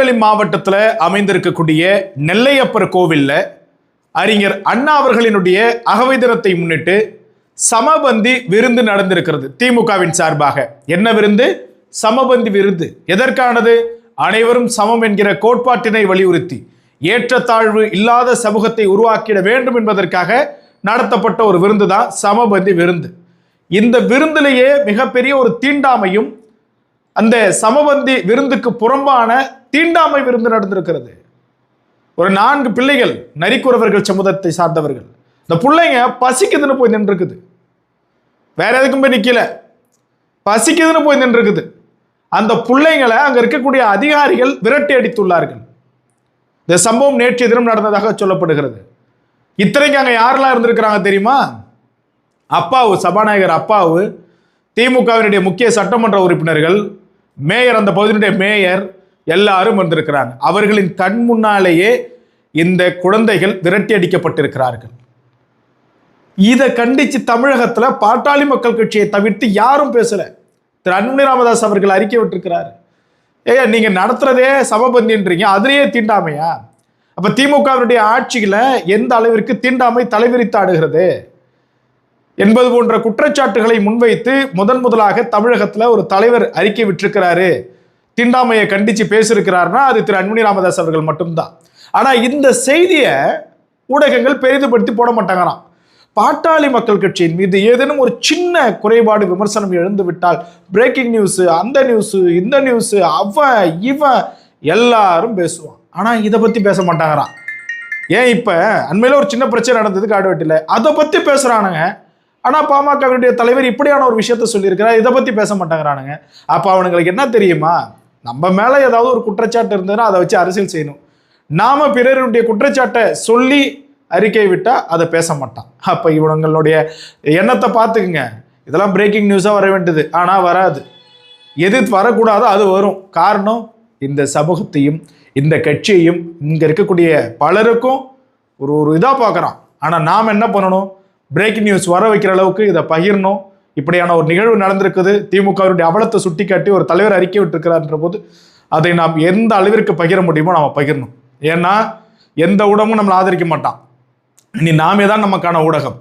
திருநெல்வேலி மாவட்டத்தில் அமைந்திருக்கக்கூடிய நெல்லையப்பர் கோவிலில் அறிஞர் அண்ணா அவர்களினுடைய அகவை தினத்தை முன்னிட்டு சமபந்தி விருந்து நடந்திருக்கிறது. திமுகவின் சார்பாக என்ன விருந்து? சமபந்தி விருந்து. எதற்கானது? அனைவரும் சமம் என்கிற கோட்பாட்டினை வலியுறுத்தி ஏற்றத்தாழ்வு இல்லாத சமூகத்தை உருவாக்கிட வேண்டும் என்பதற்காக நடத்தப்பட்ட ஒரு விருந்து தான் சமபந்தி விருந்து. இந்த விருந்திலேயே மிகப்பெரிய ஒரு தீண்டாமையும் அந்த சமபந்தி விருந்துக்கு புறம்பான தீண்டாமை விருந்து நடந்திருக்கிறது. ஒரு 4 பிள்ளைகள் நரிக்குறவர்கள் சமூகத்தை சார்ந்தவர்கள். இந்த பிள்ளைங்க பசிக்குதுன்னு போய் நின்றுருக்குது. வேற எதுக்கும் போய் நிக்கல, பசிக்குதுன்னு போய் நின்றுருக்குது. அந்த பிள்ளைங்களை அங்க இருக்கக்கூடிய அதிகாரிகள் விரட்டி அடித்துள்ளார்கள். இந்த சம்பவம் நேற்றைய தினம் நடந்ததாக சொல்லப்படுகிறது. இத்தனைக்கு அங்க யாரெல்லாம் இருந்திருக்கிறாங்க தெரியுமா? அப்பாவு, சபாநாயகர் அப்பாவு, திமுகவினுடைய முக்கிய சட்டமன்ற உறுப்பினர்கள், மேயர், அந்த பகுதியினுடைய மேயர் எல்லாரும் வந்திருக்கிறாங்க. அவர்களின் கண் முன்னாலேயே இந்த குழந்தைகள் விரட்டி அடிக்கப்பட்டிருக்கிறார்கள். இதை கண்டிச்சு தமிழகத்துல பாட்டாளி மக்கள் கட்சியை தவிர்த்து யாரும் பேசல. திரு அன்புமணி ராமதாஸ் அவர்கள் அறிக்கை விட்டிருக்கிறாரு. நீங்க நடத்துறதே சமபந்தின்றீங்க, அதுலயே தீண்டாமையா? அப்ப திமுகவினுடைய ஆட்சியில எந்த அளவிற்கு தீண்டாமை தலைவிரித்து ஆடுகிறது என்பது போன்ற குற்றச்சாட்டுகளை முன்வைத்து முதலாக தமிழகத்துல ஒரு தலைவர் அறிக்கை விட்டிருக்கிறாரு, தீண்டாமையை கண்டிச்சு பேசியிருக்கிறாருன்னா அது திரு அன்புமணி ராமதாஸ் அவர்கள் மட்டும்தான். ஆனா இந்த செய்தியை ஊடகங்கள் பெரிதுபடுத்தி போட மாட்டாங்களாம். பாட்டாளி மக்கள் கட்சியின் மீது ஏதேனும் ஒரு சின்ன குறைபாடு விமர்சனம் எழுந்து விட்டால் பிரேக்கிங் நியூஸ், அந்த நியூஸ், இந்த நியூஸ், அவன் இவன் எல்லாரும் பேசுவான். ஆனா இதை பத்தி பேச மாட்டாங்கறான். ஏன் இப்ப அண்மையில ஒரு சின்ன பிரச்சனை நடந்தது காடுவெட்டில, அதை பத்தி பேசுறானுங்க. ஆனா பாமகவினுடைய தலைவர் இப்படியான ஒரு விஷயத்த சொல்லியிருக்கிறார், இதை பத்தி பேச மாட்டாங்கிறானுங்க. அப்ப அவனுங்களுக்கு என்ன தெரியுமா? நம்ம மேல ஏதாவது ஒரு குற்றச்சாட்டு இருந்ததுன்னா அதை வச்சு அரசியல் செய்யணும். நாம பிறருடைய குற்றச்சாட்டை சொல்லி அறிக்கை விட்டா அதை பேச மாட்டான். அப்ப இவங்களுடைய எண்ணத்தை பார்த்துக்குங்க. இதெல்லாம் பிரேக்கிங் நியூஸா வர வேண்டியது, ஆனா வராது. எது வரக்கூடாதோ அது வரும். காரணம், இந்த சமூகத்தையும் இந்த கட்சியையும் இங்க இருக்கக்கூடிய பலருக்கும் ஒரு இதா பார்க்கறான். ஆனா நாம் என்ன பண்ணணும்? பிரேக்கிங் நியூஸ் வர வைக்கிற அளவுக்கு இதை பகிரணும். இப்படியான ஒரு நிகழ்வு நடந்திருக்குது, திமுகவினுடைய அவலத்தை சுட்டி காட்டி ஒரு தலைவர் அறிக்கை விட்டிருக்கிறார்ன்ற போது அதை நாம் எந்த அளவிற்கு பகிர முடியுமோ நாம பகிரணும். ஏன்னா எந்த ஊடகமும் நம்மளை ஆதரிக்க மாட்டான். இனி நாமே தான் நமக்கான ஊடகம்.